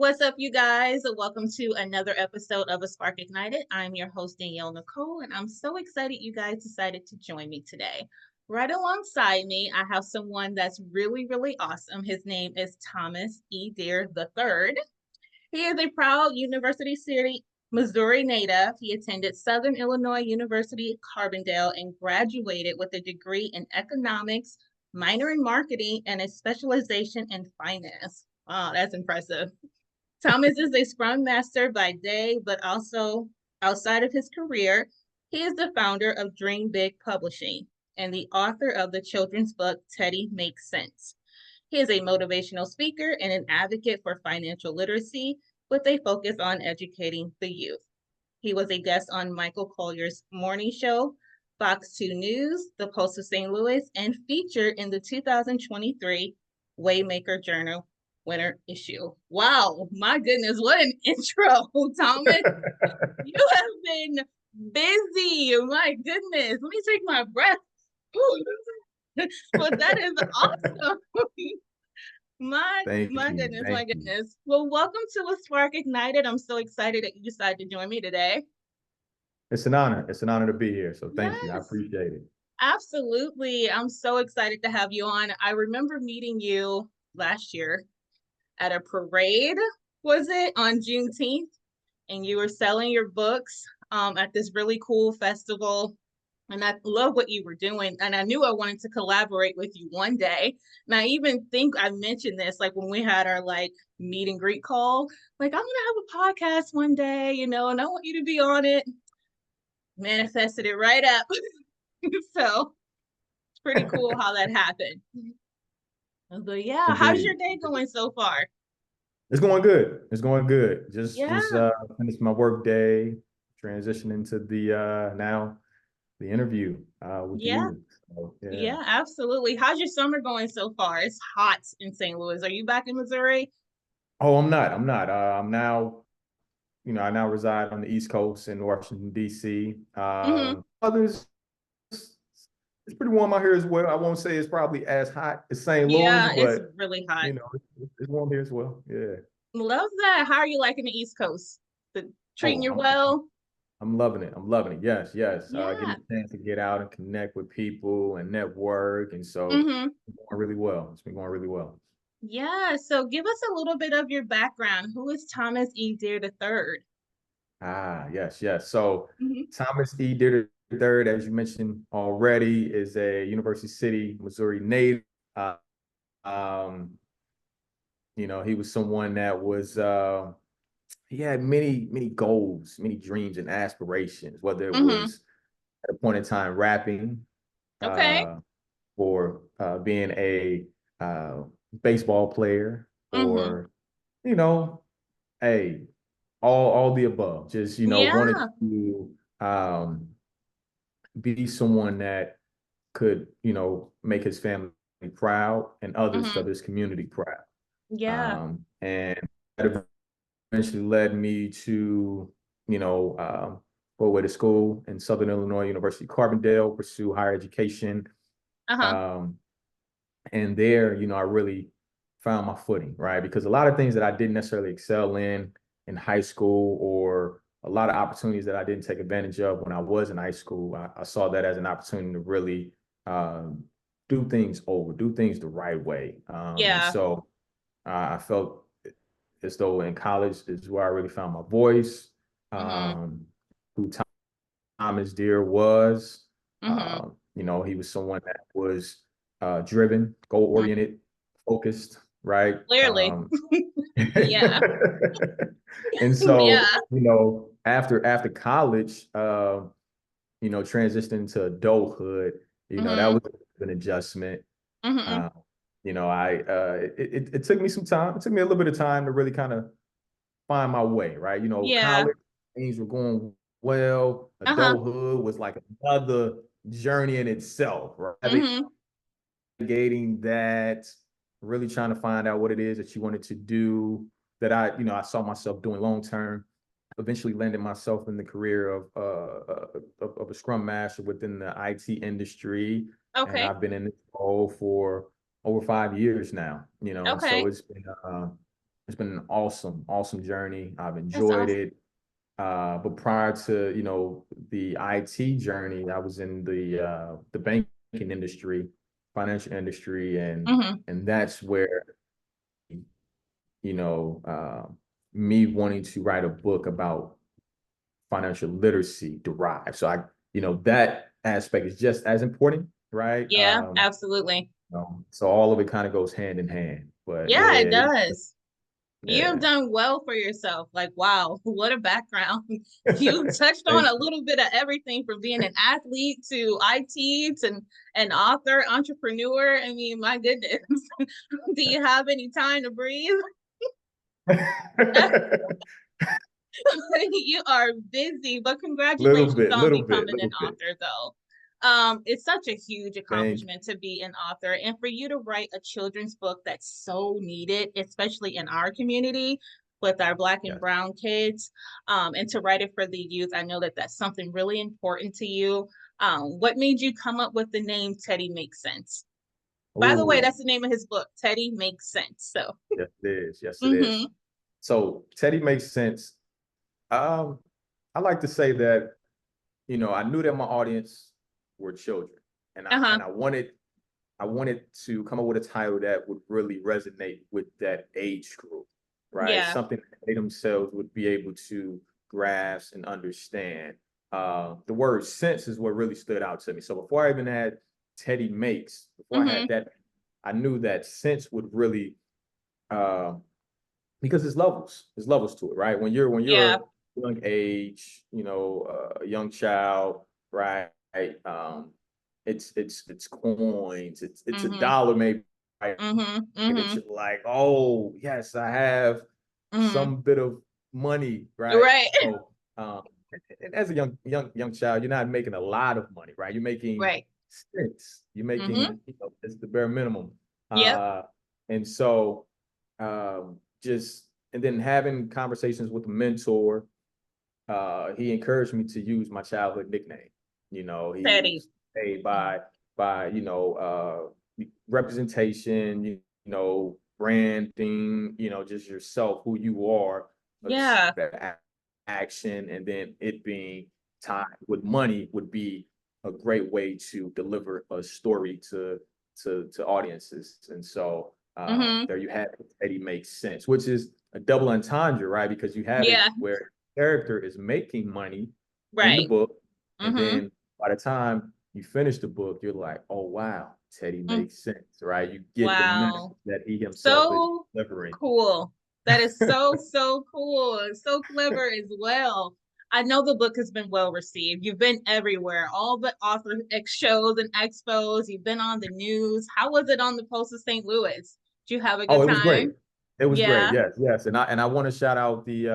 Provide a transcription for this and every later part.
What's up, you guys? Welcome to another episode of A Spark Ignited. I'm your host, Danielle Nicole, and I'm so excited you guys decided to join me today. Right alongside me, I have someone that's really awesome. His name is Thomas E. Deere III. He is a proud University City, Missouri native. He attended Southern Illinois University, Carbondale, and graduated with a degree in economics, minor in marketing, and a specialization in finance. Wow, that's impressive. Thomas is a Scrum Master by day, but also outside of his career, he is the founder of Dream Big Publishing and the author of the children's book Teddy Makes Sense. He is a motivational speaker and an advocate for financial literacy with a focus on educating the youth. He was a guest on Michael Collier's morning show, Fox 2 News, The Post of St. Louis, and featured in the 2023 Waymaker Journal winter issue. Wow, my goodness, what an intro, Thomas. You have been busy. My goodness. Let me take my breath. Well, that is awesome. My Thank you. goodness, my Thank you. goodness. Well, welcome to A Spark Ignited. I'm so excited that you decided to join me today. It's an honor. It's an honor to be here. So thank you. I Yes, appreciate it. absolutely. I'm so excited to have you on. I remember meeting you last year at a parade, was it, on Juneteenth? And you were selling your books at this really cool festival. And I love what you were doing. And I knew I wanted to collaborate with you one day. And I even think I mentioned this like when we had our like meet and greet call. Like, I'm gonna have a podcast one day, and I want you to be on it. Manifested it right up. So it's pretty cool how that happened. But yeah, how's your Indeed. day going so far? It's going good. It's going good. Just Yeah, was finished my work day, transitioning to the now the interview with yeah. you. So, yeah. Yeah, absolutely. How's your summer going so far? It's hot in St. Louis. Are you back in Missouri? Oh, I'm not. I'm not. I'm now, I now reside on the East Coast in Washington, D.C. Mm-hmm. Others, it's pretty warm out here as well. I won't say it's probably as hot as St. Louis, Yeah, it's but really hot. it's warm here as well. Yeah. Love that. How are you liking the East Coast? Treating Oh, you well? I'm loving it. I'm loving it. Yes, yes. Getting Yeah. a chance to get out and connect with people and network, and so Mm-hmm. it's going really well. It's been going really well. Yeah. So give us a little bit of your background. Who is Thomas E. Deere III? Yes, yes. So Mm-hmm. Thomas E. Deere III, as you mentioned already, is a University City, Missouri native. Uh, um, he was someone that was he had many goals, many dreams and aspirations, whether it Mm-hmm. was at a point in time rapping, Okay. uh, or being a uh, baseball player, Mm-hmm. or you know, hey, all the above. Just wanted Yeah. to be someone that could make his family proud and others Mm-hmm. of his community proud. Yeah. And that eventually led me to go away to school in Southern Illinois University Carbondale, pursue higher education. Uh-huh. Um, and there, I really found my footing, right? Because a lot of things that I didn't necessarily excel in high school, or a lot of opportunities that I didn't take advantage of when I was in high school, I saw that as an opportunity to really do things over, do things the right way. And Yeah. so I felt as though in college is where I really found my voice, Mm-hmm. who Thomas Deere was. Mm-hmm. He was someone that was driven, goal oriented, focused, right? Clearly. Yeah. And Yeah. so, after college, transitioning into adulthood, that Mm-hmm. was an adjustment. Mm-hmm. Uh, it took me some time. It took me a little bit of time to really kind of find my way, right? Yeah. College things were going well. Uh-huh. Adulthood was like another journey in itself, right? Mm-hmm. Navigating that, really trying to find out what it is that you wanted to do, that I saw myself doing long term. Eventually landed myself in the career of a Scrum Master within the IT industry, and Okay. I've been in this role for over 5 years now. And so Okay. it's been it's been an awesome journey. I've That's enjoyed awesome. it. But prior to, the IT journey, I was in the banking industry, financial industry, and Hmm. and that's where, you know, uh, me wanting to write a book about financial literacy derived. So that aspect is just as important, right? Yeah, absolutely. So all of it kind of goes hand in hand. But Yeah, it yeah, does. You have yeah. done well for yourself. Like, wow, what a background. You touched on Thank a little bit of everything from being an athlete to IT to an author, entrepreneur. I mean, my goodness. Do you have any time to breathe? you. You are busy, but Little congratulations bit, on little bit, becoming an little bit. author, though. It's such a huge Thank accomplishment to be an author, and for you to write a children's book that's so needed, especially in our community with our Black and Yes. Brown kids, and to write it for the youth. I know that that's something really important to you. What made you come up with the name Teddy Makes Sense? By the way, Oh, that's the name of his book, Teddy Makes Sense. So, yes, it is. Yes, it is. mm-hmm. So Teddy makes sense. Um, I like to say that, I knew that my audience were children, and I Uh-huh. and I wanted to come up with a title that would really resonate with that age group, right? Yeah. Something that they themselves would be able to grasp and understand. The word sense is what really stood out to me. So before I even had Teddy Makes, before I Mm-hmm. had that, I knew that sense would really, uh, because there's levels to it, right? When you're Yeah. a young age, a young child, right? It's coins, it's a Mm-hmm. dollar maybe, right? Mm-hmm. That Mm-hmm. you're like, oh yes, I have Mm-hmm. some bit of money, right? Right. So, and as a young child, you're not making a lot of money, right? You're making Right. cents. You're Mm-hmm. making, it's the bare minimum. Yep. Uh, and so, just and then having conversations with a mentor, he encouraged me to use my childhood nickname. He Teddy. was paid by representation, branding, just yourself, who you are, Yeah. action, and then it being tied with money would be a great way to deliver a story to audiences. And so, Mm-hmm. there you have it. Eddie makes sense, which is a double entendre, right? Because you have it Yeah. where character is making money in the Right. book, and Mm-hmm. then by the time you finish the book, you're like, oh wow, Teddy Mm. makes sense, right? You get the message Wow. that he himself is So delivering. cool. That is so, so cool. And so clever as well. I know the book has been well received. You've been everywhere, all the author shows and expos. You've been on the news. How was it on the Post of St. Louis? Did you have a Oh, good it was great. time? It was great. Yeah. Yes, yes. And I want to shout out the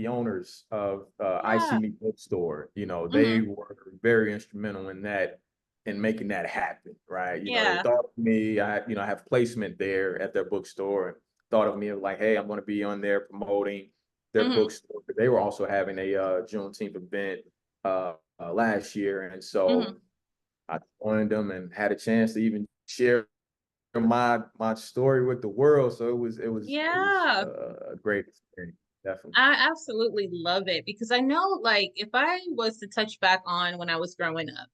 owners of IC Yeah. Me Bookstore. They Mm-hmm. were very instrumental in that, in making that happen, right? They Yeah. thought of me. I have placement there at their bookstore, and thought of me like, hey, I'm going to be on there promoting their Mm-hmm. bookstore. But they were also having a Juneteenth event last year, and Mm-hmm. so I joined them and had a chance to even share my story with the world. So it was Yeah. a great experience, definitely. I absolutely love it because I know, like, if I was to touch back on when I was growing up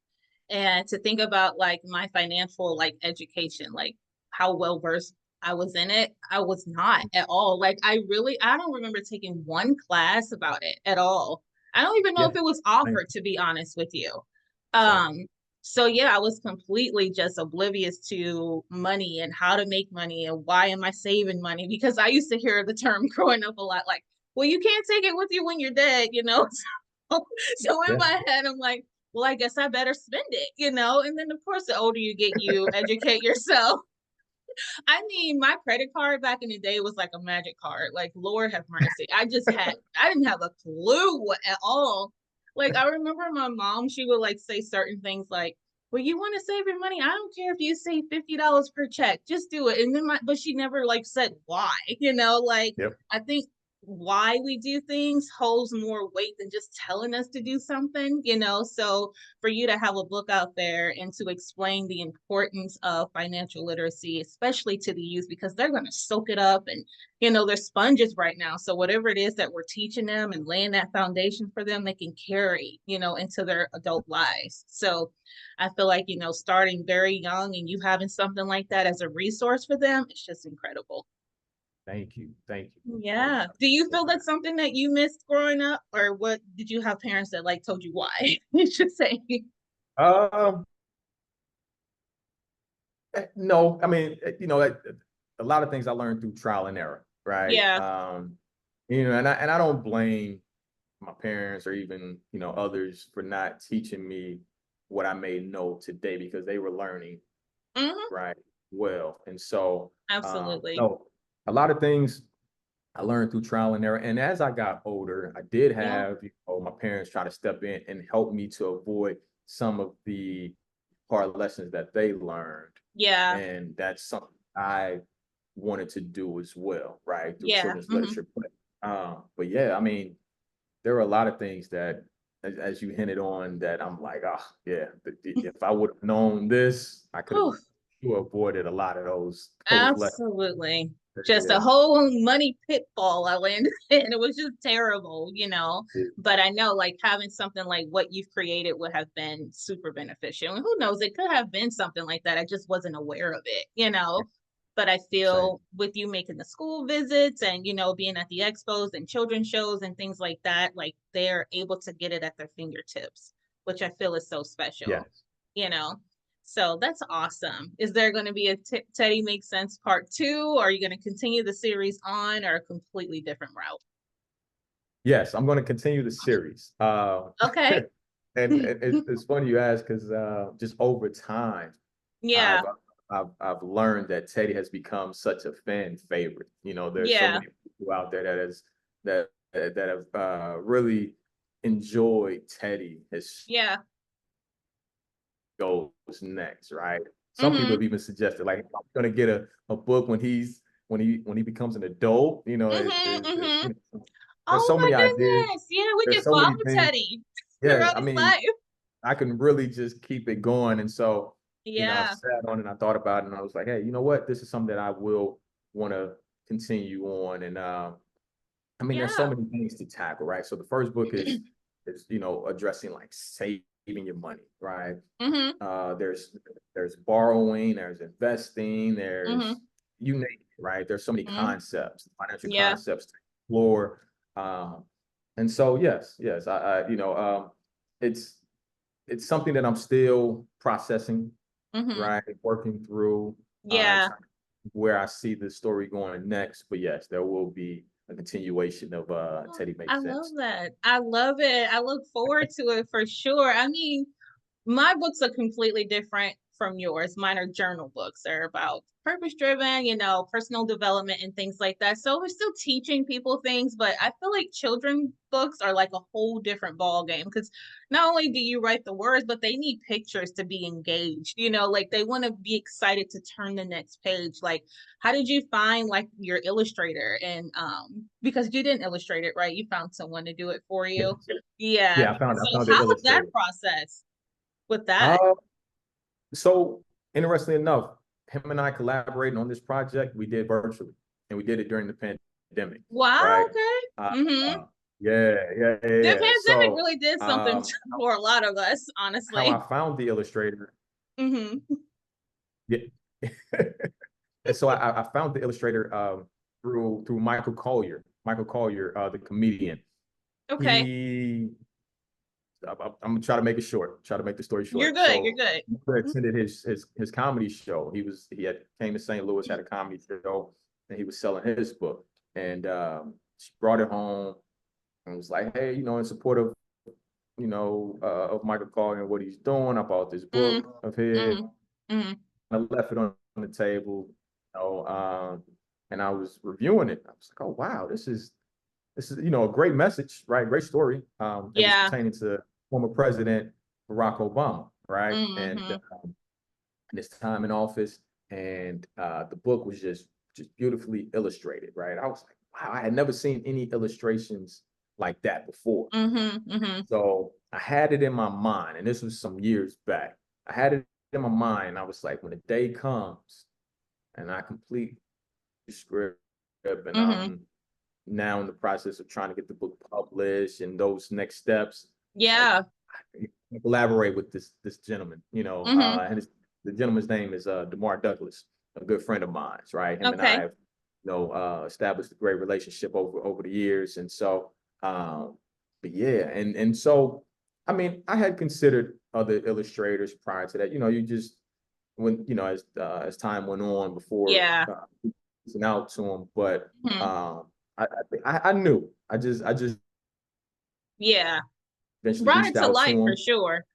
and to think about like my financial like education, like how well versed I was in it, I was not at all. Like, I don't remember taking one class about it at all. I don't even know Yeah, if it was same, offered, to be honest with you. same. Um, so yeah, I was completely just oblivious to money and how to make money and why am I saving money? Because I used to hear the term growing up a lot, like, well, you can't take it with you when you're dead. So in Yeah, my head, I'm like, well, I guess I better spend it. And then, of course, the older you get, you educate yourself. I mean, my credit card back in the day was like a magic card. Like, Lord have mercy. I didn't have a clue at all. Like, I remember my mom, she would like say certain things like, well, you want to save your money? I don't care if you save $50 per check, just do it. And then but she never like said why, like, yep. I think why we do things holds more weight than just telling us to do something, you know? So for you to have a book out there and to explain the importance of financial literacy, especially to the youth, because they're going to soak it up and, you know, they're sponges right now. So whatever it is that we're teaching them and laying that foundation for them, they can carry, you know, into their adult lives. So I feel like, you know, starting very young and you having something like that as a resource for them, it's just incredible. Thank you. Thank you. And Yeah. Do you feel that's something that you missed growing up, or what did you have parents that like told you why? You should say. um, no, I mean, a lot of things I learned through trial and error, right? Yeah. And I don't blame my parents or even, others for not teaching me what I may know today because they were learning, Hmm. right? Well, and so, Absolutely. no, a lot of things I learned through trial and error. And as I got older, I did Yeah. have, my parents try to step in and help me to avoid some of the hard lessons that they learned. Yeah. And that's something I wanted to do as well, right? Through Yeah. children's Hmm. literature. But yeah, I mean, there are a lot of things that, as you hinted on, that I'm like, oh yeah, if I would have known this, I could Whew. have avoided a lot of those lessons. Absolutely. Just a Yeah, whole money pitfall I landed in. It was just terrible, you know. yeah, But I know like having something like what you've created would have been super beneficial. And who knows, it could have been something like that. I just wasn't aware of it, you know. But I same. feel with you making the school visits and, you know, being at the expos and children's shows and things like that, like they're able to get it at their fingertips, which I feel is so special, Yes. you know. So that's awesome. Is there going to be a Teddy Makes Sense part two? Or are you going to continue the series on or a completely different route? Yes, I'm going to continue the series. Okay. And it's funny you ask because just over time, I've Yeah. I've learned that Teddy has become such a fan favorite. There's so Yeah. many people out there that have really enjoyed Teddy. His Yeah. goes next, right? Some people Mhm. have even suggested, like, I'm gonna get a book when he becomes an adult. Mhm. Mhm. There's Oh so my many ideas. goodness. Yeah, we There's could so follow many things. Teddy Yeah, throughout I his mean, life. I can really just keep it going. And so, I Yeah. sat on it and I thought about it and I was like, hey, you know what? This is something that I will want to continue on. And I mean, there's so Yeah. many things to tackle, right? So the first book is addressing like saving your money, right? Mhm. There's borrowing, there's investing, there's Mhm. you name it, right? There's so many Mhm. concepts, financial Yeah. concepts to explore. Um, and so yes, it's something that I'm still processing, Mhm. right? Working through, Yeah. trying where I see the story going next. But yes, there will be a continuation of Oh, Teddy I Makes love Sense. that. I love it. I look forward to it for sure. I mean, my books are completely different from yours. Mine are journal books. They're about purpose driven, you know, personal development and things like that. So we're still teaching people things, but I feel like children books are like a whole different ball game because not only do you write the words, but they need pictures to be engaged. You know, like they want to be excited to turn the next page. Like, how did you find like your illustrator? And because you didn't illustrate it, right? You found someone to do it for Yeah, you. Yeah. yeah, I So found the how was that illustrator. process with that? Uh, so interestingly enough, him and I collaborating on this project, we did virtually, and we did it during the pandemic, Wow, right? okay. Uh, Mhm. uh, The yeah. pandemic So, really did something for a lot of us, how honestly. I found the illustrator, Mhm. yeah. And so I found the illustrator through Michael Collier. Michael Collier, the comedian. Okay. He, I'm gonna try to make it short. Try to make the story You're short. good, you're So good. I Mhm. attended his comedy show. He had came to St. Louis, had a comedy show, and he was selling his book. And she brought it home and was like, hey, in support of Michael Collier and what he's doing. I bought this Mhm. book of his. Mhm. Mhm. I left it on the table, and I was reviewing it. I was like, oh wow, this is a great message, right? Great story. It was Yeah. pertaining to former President Barack Obama, right? And Mhm. his time in office, and the book was just beautifully illustrated, right? I was like, wow, I had never seen any illustrations like that before. Mhm. So I had it in my mind, and this was some years back. I had it in my mind. I was like, when the day comes and I complete the script and Mhm. I'm now in the process of trying to get the book published and those next steps, it's like Yeah. I collaborate with this gentleman, Mhm. and the gentleman's name is DeMar Douglas, a good friend of mine, right? Him and I Okay. have, established a great relationship over the years, and so, but yeah, and so, I mean, I had considered other illustrators prior to that. You just when as time went on before Yeah. reaching out to him, but Mhm. I knew I just Yeah. eventually Brought reached it to out to light for him. sure.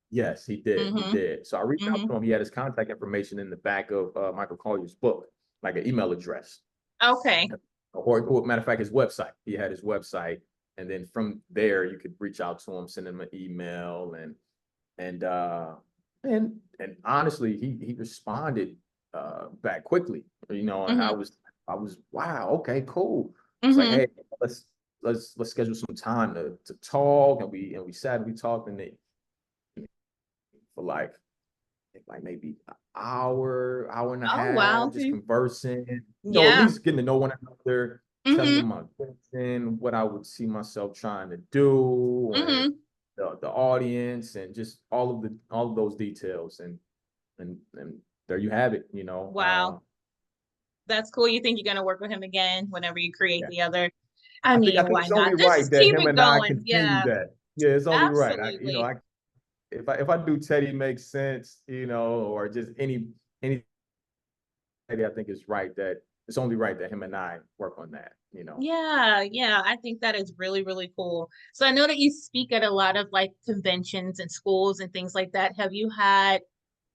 Yes, he did. He Mhm. did. So I reached out Mhm. to him. He had his contact information in the back of Michael Collier's book, like an email address, Okay. or matter of fact, his website. He had his website, and then from there you could reach out to him, send him an email, and uh, and honestly, he responded back quickly. And I Mhm. was I was wow, okay, cool. It's like, Mhm. hey, let's schedule some time to talk, and we sat and we talked, and they for like maybe an hour and a Oh, wow. half, just Okay. conversing, at Yeah. least getting to know one another, telling them Mhm. my vision, what I would see myself trying to do, and Mhm. the audience, and just all of those details, and there you have it. Wow. That's cool. You think you're gonna work with him again whenever you create Yeah, the other? I I mean, think why it's only not? Let's right just that keep him it and I going. continue Yeah. that. Yeah, it's only right. Absolutely. If I do Teddy makes sense, or just any I think it's right that it's only right that him and I work on that. Yeah, yeah, I think that is really, really cool. So I know that you speak at a lot of like conventions and schools and things like that. Have you had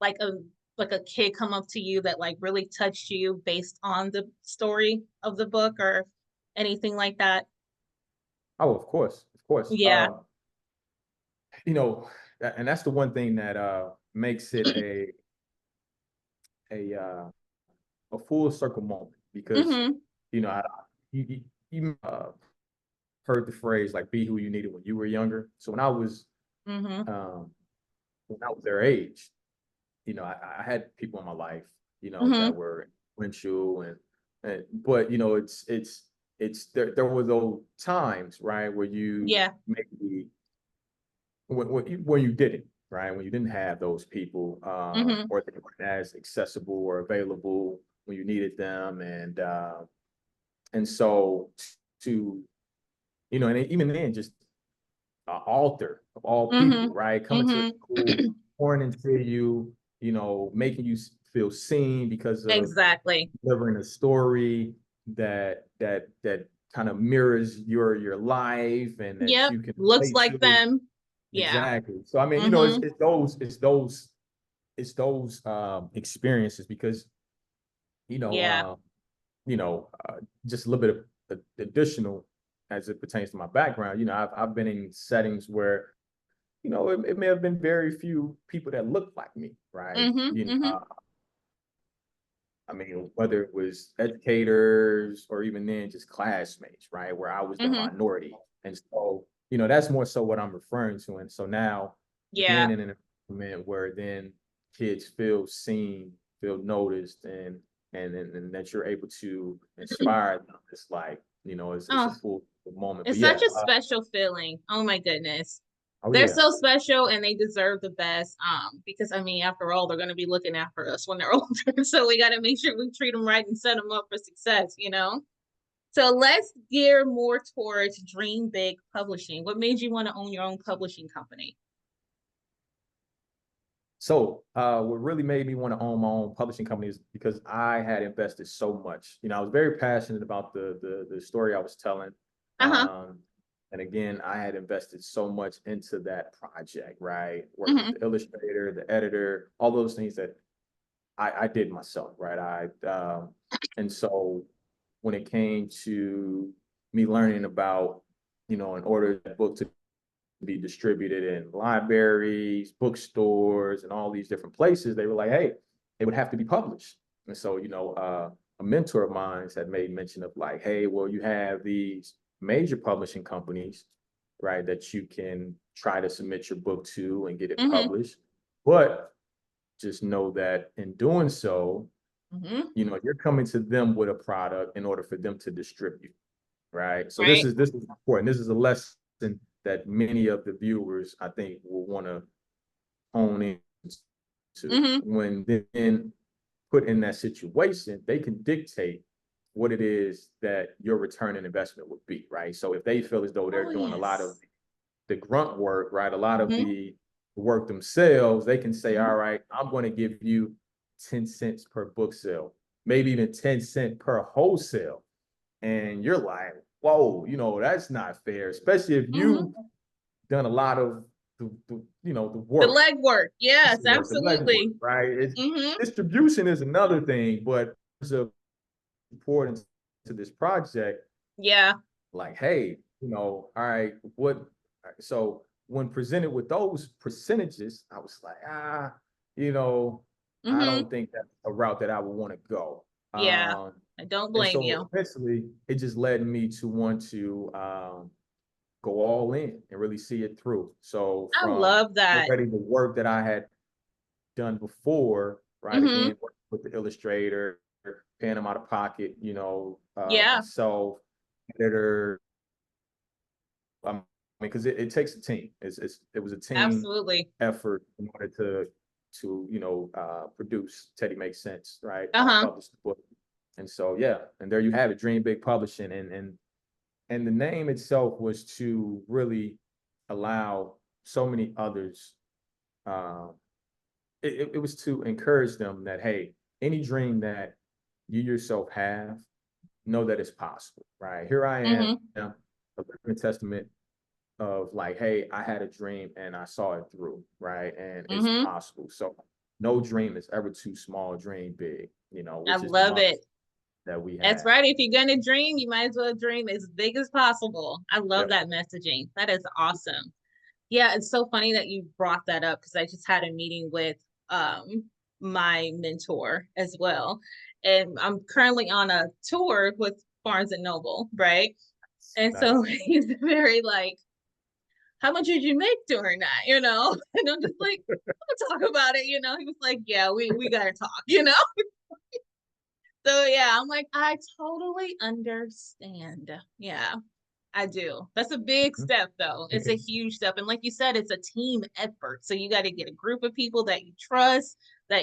like a kid come up to you that like really touched you based on the story of the book or anything like that? Oh, of course, of course. Yeah. You know, and that's the one thing that makes it a a full circle moment because Mhm. you know I, you heard the phrase like "be who you needed" when you were younger. So Mhm. um, when I was their age, I had people in my life, that Mhm. were influential, and but it's there were those times, right, where you Yeah. maybe when you didn't, right, when you didn't have those people, Mhm. or they weren't as accessible or available when you needed them, and so to and even then, just an author of all people, Mhm. right? Coming to a Mhm. school, pouring into you, making you feel seen because of Exactly. delivering a story that kind of mirrors your life and that Yep. you can Looks relate like to. them. Yeah. Exactly. So I mean, Mhm. it's those experiences because you know Yeah. um you know, just a little bit of additional as it pertains to my background. I've been in settings where, it may have been very few people that looked like me, right? Mhm. Mhm. I mean, whether it was educators or even then just classmates, right? Where I was the Mhm. minority. And so, that's more so what I'm referring to. And so now being Yeah. in an environment where then kids feel seen, feel noticed, and that you're able to inspire them, it's like, it's a Oh, full moment. But it's yeah, such a special feeling. Oh my goodness. oh They're yeah. so special and they deserve the best. Because I mean, after all, they're gonna be looking after us when they're older. So we gotta make sure we treat them right and set them up for success, you know? So let's gear more towards dream big publishing. What made you want to own your own publishing company? So, what really made me want to own my own publishing company is because I had invested so much. I was very passionate about the story I was telling, Uh-huh. um, and again, I had invested so much into that project. Right, working with Mhm. the illustrator, the editor, all those things that I did myself. Right, and so when it came to me learning about, in order that book to be distributed in libraries, bookstores, and all these different places, they were like, hey, it would have to be published. And so, a mentor of mine had made mention of like, hey, well, you have these major publishing companies, right, that you can try to submit your book to and get it Mm-hmm. published. But just know that in doing so, Mm-hmm. you're coming to them with a product in order for them to distribute, right? So this Right. is important. This is a lesson that many of the viewers, I think, will want to hone in to. Mm-hmm. When then put in that situation, they can dictate what it is that your return on investment would be, right? So if they feel as though they're Oh, doing a lot of yes. the grunt work, right, a lot of Mm-hmm. the work themselves, they can say, Mm-hmm. all right, I'm going to give you 10 cents per book sale, maybe even 10 cents per wholesale. And you're like, whoa, that's not fair, especially if Mm-hmm. you've done a lot of the The work, legwork. it's Yes, the work, the legwork, absolutely. right? Mm-hmm. Distribution is another thing, but there's a important to this project, Yeah. like, hey, all right, what? So when presented with those percentages, I was like, you know, I Mm-hmm. don't think that's a route that I would want to go. Yeah. I don't And blame so you. eventually, it just led me to want to go all in and really see it through. So I from love that. already the work that I had done before, right? Mm-hmm. Again, with the Illustrator, paying them out of pocket, Yeah. myself, editor. Because it takes a team. It was a team Absolutely. effort in order to produce Teddy Makes Sense, right? Uh-huh. Publish the book. And so yeah, and there you have it, Dream Big Publishing. And the name itself was to really allow so many others. Um, it was to encourage them that, hey, any dream that you yourself have, know that it's possible, right? Here I am, Mm-hmm. a living testament of like, hey, I had a dream and I saw it through, right? And it's Mm-hmm. possible. So no dream is ever too small, dream big, I which is the love mantra it. that we That's have. right. If you're gonna dream, you might as well dream as big as possible. I love Yep. that messaging. That is awesome. Yeah, it's so funny that you brought that up because I just had a meeting with my mentor as well. And I'm currently on a tour with Barnes and Noble, right? And so Nice. he's very like, how much did you make during that? And I'm just like, we'll talk about it. He was like, yeah, we gotta talk. So yeah, I'm like, I totally understand. Yeah, I do. That's a big step though. It's a huge step. And like you said, it's a team effort. So you got to get a group of people that you trust, that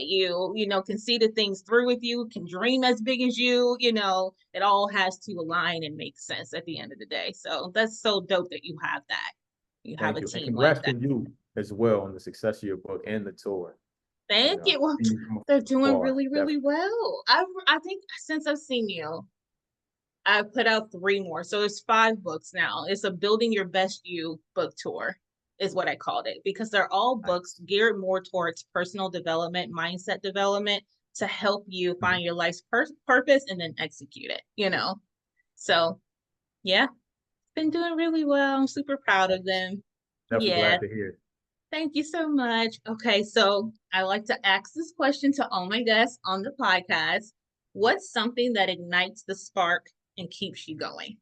can see the things through with you, can dream as big as you. It all has to align and make sense at the end of the day. So that's so dope that you have that. You have Thank a you. And team like congrats that. to you as well on the success of your book and the tour. Thank you. Well, You come they're doing far, really, really definitely. well. I think since I've seen you, I put out 3 more. So it's 5 books now. It's a Building Your Best You book tour, is what I called it, because they're all books Nice. geared more towards personal development, mindset development to help you Mhm. find your life's purpose and then execute it. So, yeah, been doing really well. I'm super proud of Nice. them. Definitely Yeah, glad to hear. thank you so much. Okay, so I like to ask this question to all my guests on the podcast. What's something that ignites the spark and keeps you going?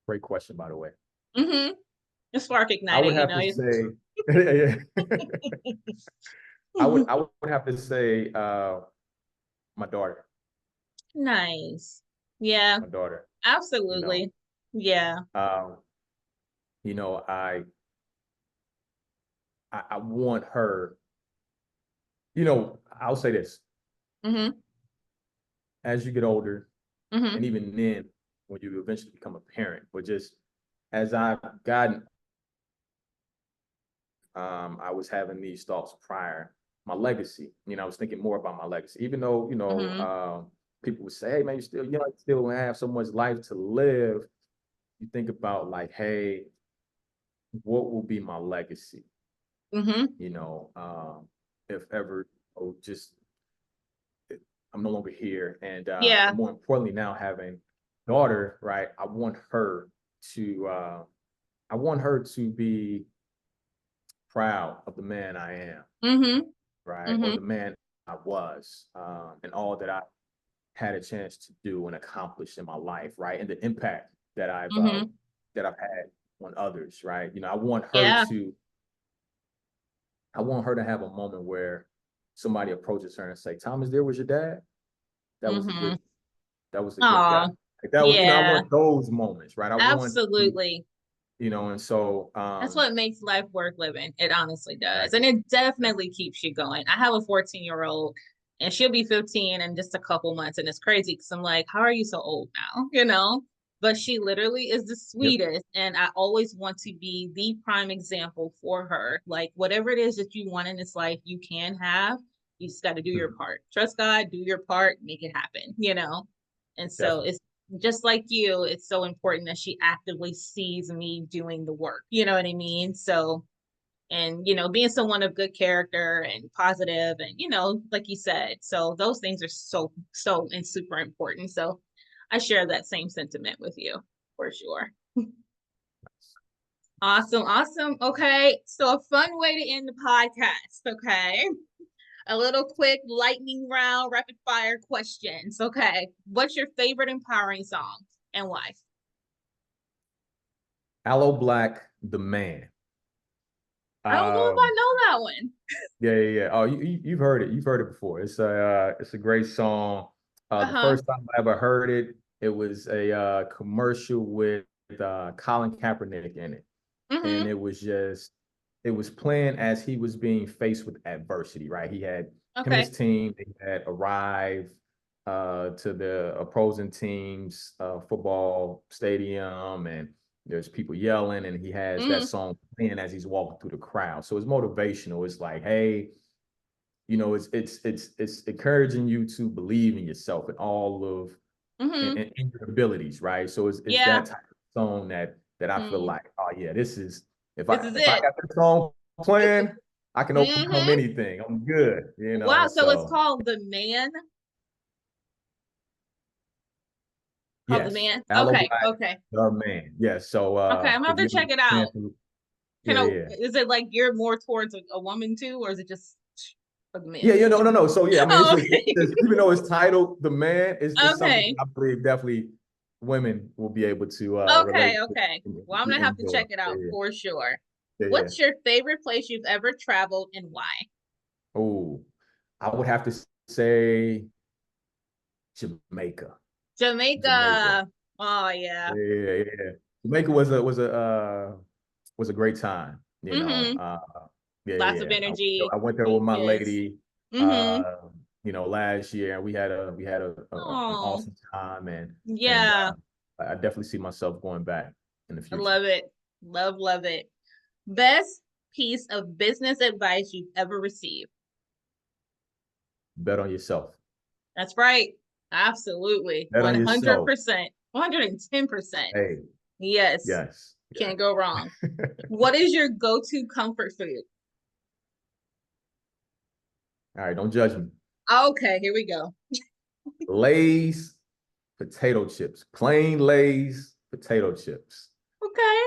Great question, by the way. Mm-hmm. The spark I ignited, would have to say, yeah, yeah. I would have to say my daughter. Nice. Yeah, My daughter. You know. absolutely. Yeah. Um, you know, I want her, I'll say this. Mm-hmm. As you get older, Mm-hmm. and even then when you eventually become a parent, but just as I've gotten, I was having these thoughts prior, my legacy. I was thinking more about my legacy, even though, Mm-hmm. people would say, hey man, you still have so much life to live. You think about like, hey, what will be my legacy? Mm-hmm. You know, if ever, just I'm no longer here, and Yeah. more importantly, now having daughter, right? To, uh, I want her to be proud of the man I am, Mm-hmm. right? Or Mm-hmm. the man I was, and all that I had a chance to do and accomplish in my life, right? And the impact Mm-hmm. that I've had on others, right? You know, Yeah. I want her to have a moment where somebody approaches her and say, "Thomas, there was your dad. That was a Mm-hmm. good that was a good guy." Oh, Like that was, you know, I yeah, want those moments, right? I want, absolutely. you know, and so That's what makes life worth living. It honestly does. And exactly. it Yeah. definitely keeps you going. I have a 14-year-old and she'll be 15 in just a couple months. And it's crazy because I'm like, how are you so old now? But she literally is the Yep. sweetest. And I always want to be the prime example for her. Like, whatever it is that you want in this life, you can have. You just got to do your Mhm. part. Trust God, do your part, make it happen. And so Definitely. it's just like you, it's so important that she actively sees me doing the work. You know what I mean? So, and, being someone of good character and positive and, like you said, so those things are so, so and super important. So I share that same sentiment with you for sure. Awesome. Awesome. Okay. So a fun way to end the podcast. Okay. A little quick lightning round rapid fire questions. Okay. What's your favorite empowering song and why? Aloe Black, the man. I don't know if I Um, know that one. yeah. Oh, you've heard it. You've heard it before. It's a great song. The Uh-huh. first time I ever heard it, it was a commercial with Colin Kaepernick in it, and Mm-hmm. it was playing as he was being faced with adversity. Right, he had him and Okay. his team. They had arrived to the opposing team's football stadium, and there's people yelling, and he has that Mm-hmm. song playing as he's walking through the crowd. So it's motivational. It's like, hey, you know, it's encouraging you to believe in yourself and all of Mm-hmm. and your abilities, right? So it's Yeah. that type of song that I feel Mm. like, oh yeah, this is This is if I it. got this song playing, I can overcome Mm-hmm. anything. I'm good, you know. Wow. So it's So called The Man. Called The yes, Man. Aloe Okay. Black, Okay. the man. Yes. So Okay. I'm gonna have if to you check it understand, out. yeah, yeah. Is it like geared more towards a woman too, or is it just for the Yeah, men? yeah, no. So yeah, I mean, Oh, okay. even though it's titled "The Man," it's something that Okay. I believe definitely women will be able to relate Okay. to Okay. and Well, I'm gonna have to enjoy. check it out for sure. Yeah. What's your favorite place you've ever traveled and why? Oh, I would have to say Jamaica. Jamaica. Jamaica. Oh yeah. Yeah. Jamaica was a great time. You know, Mm-hmm. Lots of energy, I went there with my beaches. lady, Mm-hmm. you know, last year, and we had an Oh, awesome time, and yeah. I definitely see myself going back in the I future. love it. Love it. Best piece of business advice you've ever received. Bet on yourself. That's right. Absolutely. Bet on yourself. 100%. 110%. Hey, Yes. yes, Can't go yeah. wrong. What is your go-to comfort food? All right, don't judge me. Okay, here we go. Lay's potato chips, plain Lay's potato chips. Okay.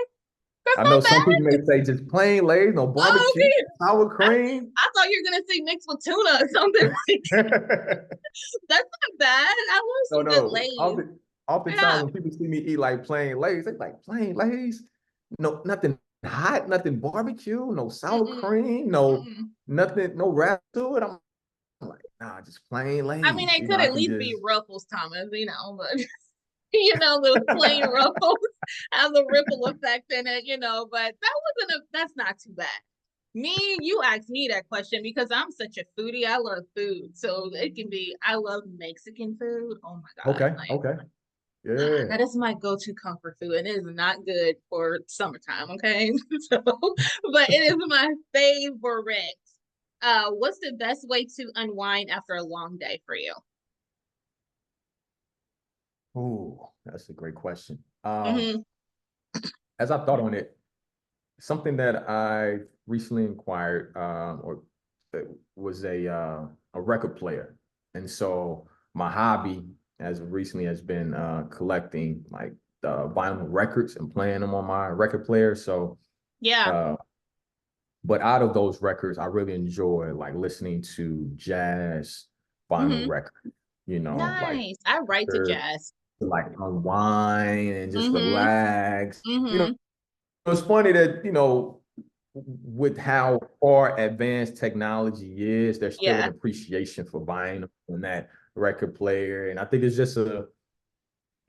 That's I know not some bad. people may say just plain Lay's, no Oh, barbecue, okay. sour I, cream. I thought you were gonna say mixed with tuna or something like that's not bad. I love No, some good no. lays. Oftentimes Yeah. when people see me eat like plain Lay's, they like plain Lay's. No, nothing hot, nothing barbecue, no sour Mm-mm. cream, no Mm-mm. nothing, no wrap to it. I'm like, nah, just plain I mean, Lay's. it You know, could I at can least be just Ruffles, Thomas, but those plain Ruffles have the ripple effect in it, but that's not too bad. You asked me that question because I'm such a foodie. I love food. So it can be, I love Mexican food. Oh my God. okay, Like, okay, yeah. that is my go-to comfort food. And it is not good for summertime, okay? But it is my favorite. What's the best way to unwind after a long day for you? Oh, that's a great question. Mm-hmm. As I thought on it, something that I recently inquired or was a record player, and so my hobby as of recently has been collecting like vinyl records and playing them on my record player. So Yeah. uh, But out of those records, I really enjoy like listening to jazz vinyl Hmm. records, like Nice. I write to to jazz. like unwind and just Hmm. relax. Hmm. It's funny that, with how far advanced technology is, there's still an Yeah. appreciation for vinyl and that record player. And I think it's just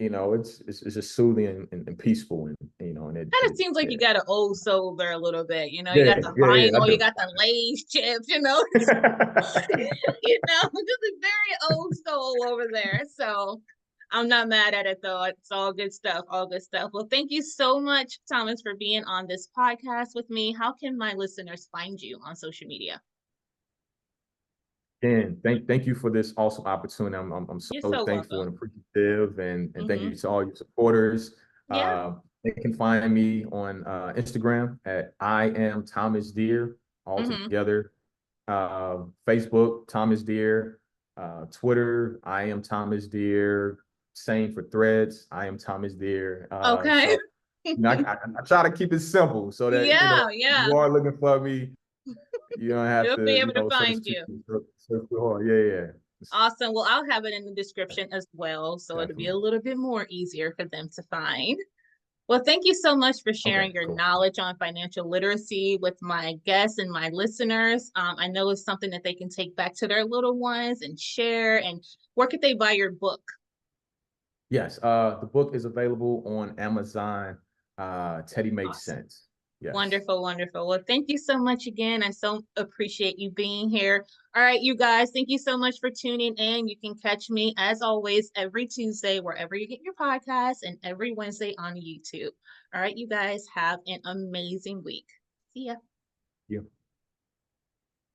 it's just soothing and peaceful and Kind of seems like yeah. you got an old soul there a little bit. You Yeah, got the yeah, yeah, I vinyl, you do. got the Lay's chips, just a very old soul over there. So I'm not mad at it though. It's all good stuff, all good stuff. Well, thank you so much, Thomas, for being on this podcast with me. How can my listeners find you on social media? And thank you for this awesome opportunity. I'm You're so so thankful welcome. and appreciative, and thank Hmm. you to all your supporters. Yeah. They can find me on Instagram at I am Thomas Deere, all Hmm. together. Facebook Thomas Deere, Twitter I am Thomas Deere. Same for Threads. I am Thomas Deere. Okay. So I try to keep it simple so that Yeah, if yeah. you are looking for me, you don't have We'll be to, able to search find too, you. search too hard. Yeah, yeah. Awesome. Well, I'll have it in the description as well, so it'll be a Definitely. little bit more easier for them to find. Well, thank you so much for Okay, sharing your cool. knowledge on financial literacy with my guests and my listeners. I know it's something that they can take back to their little ones and share. And where could they buy your book? Yes, the book is available on Amazon. Teddy Made Awesome. Sense. Yes. Wonderful, wonderful. Well, thank you so much again. I so appreciate you being here. All right, you guys, thank you so much for tuning in. You can catch me, as always, every Tuesday, wherever you get your podcasts, and every Wednesday on YouTube. All right, you guys, have an amazing week. See ya. You.